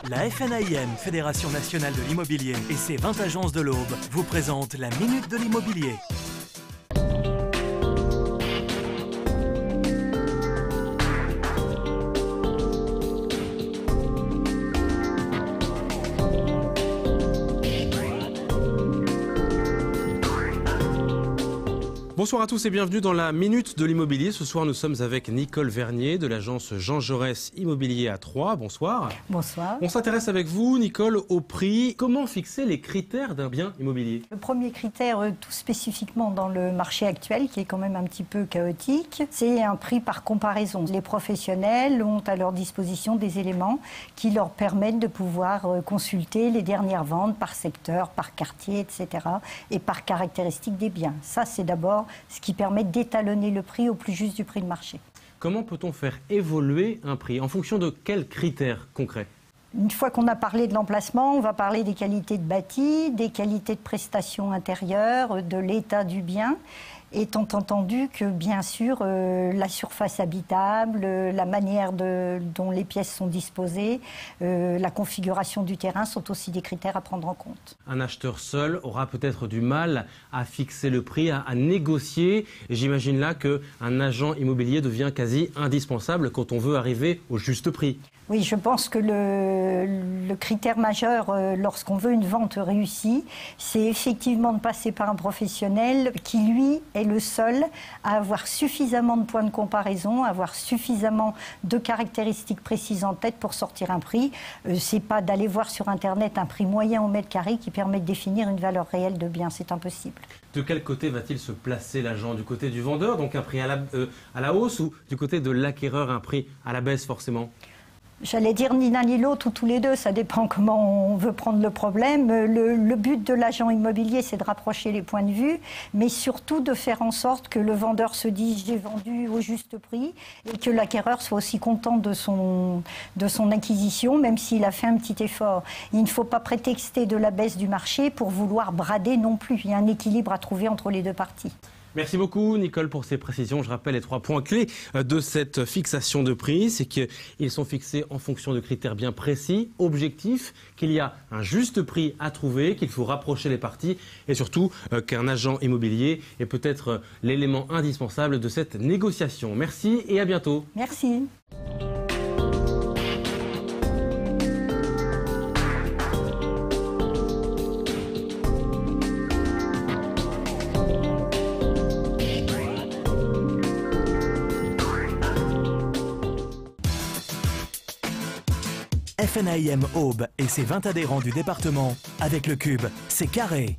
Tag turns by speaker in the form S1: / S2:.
S1: La FNAIM, Fédération nationale de l'immobilier, et ses 20 agences de l'Aube vous présentent la Minute de l'immobilier.
S2: Bonsoir à tous et bienvenue dans la Minute de l'immobilier. Ce soir, nous sommes avec Nicole Vernier de l'agence Jean Jaurès Immobilier à Troyes. Bonsoir.
S3: Bonsoir.
S2: On s'intéresse avec vous, Nicole, au prix. Comment fixer les critères d'un bien immobilier?
S3: Le premier critère, tout spécifiquement dans le marché actuel, qui est quand même un petit peu chaotique, c'est un prix par comparaison. Les professionnels ont à leur disposition des éléments qui leur permettent de pouvoir consulter les dernières ventes par secteur, par quartier, etc. et par caractéristiques des biens. Ça, c'est d'abord ce qui permet d'étalonner le prix au plus juste du prix de marché.
S2: Comment peut-on faire évoluer un prix? En fonction de quels critères concrets?
S3: Une fois qu'on a parlé de l'emplacement, on va parler des qualités de bâti, des qualités de prestations intérieures, de l'état du bien, étant entendu que, bien sûr, la surface habitable, la manière dont les pièces sont disposées, la configuration du terrain sont aussi des critères à prendre en compte.
S2: Un acheteur seul aura peut-être du mal à fixer le prix, à négocier. J'imagine là qu'un agent immobilier devient quasi indispensable quand on veut arriver au juste prix.
S3: Oui, je pense que le critère majeur lorsqu'on veut une vente réussie, c'est effectivement de passer par un professionnel qui, lui, est le seul à avoir suffisamment de points de comparaison, à avoir suffisamment de caractéristiques précises en tête pour sortir un prix. C'est pas d'aller voir sur Internet un prix moyen au mètre carré qui permet de définir une valeur réelle de bien, c'est impossible.
S2: De quel côté va-t-il se placer l'agent? Du côté du vendeur, donc un prix à la hausse, ou du côté de l'acquéreur, un prix à la baisse forcément?
S3: J'allais dire ni l'un ni l'autre ou tous les deux, ça dépend comment on veut prendre le problème. Le but de l'agent immobilier, c'est de rapprocher les points de vue, mais surtout de faire en sorte que le vendeur se dise j'ai vendu au juste prix et que l'acquéreur soit aussi content de son acquisition, même s'il a fait un petit effort. Il ne faut pas prétexter de la baisse du marché pour vouloir brader non plus. Il y a un équilibre à trouver entre les deux parties.
S2: Merci beaucoup Nicole pour ces précisions. Je rappelle les 3 points clés de cette fixation de prix. C'est qu'ils sont fixés en fonction de critères bien précis, objectifs, qu'il y a un juste prix à trouver, qu'il faut rapprocher les parties et surtout qu'un agent immobilier est peut-être l'élément indispensable de cette négociation. Merci et à bientôt.
S3: Merci.
S1: FNAIM Aube et ses 20 adhérents du département, avec le Cube, c'est carré.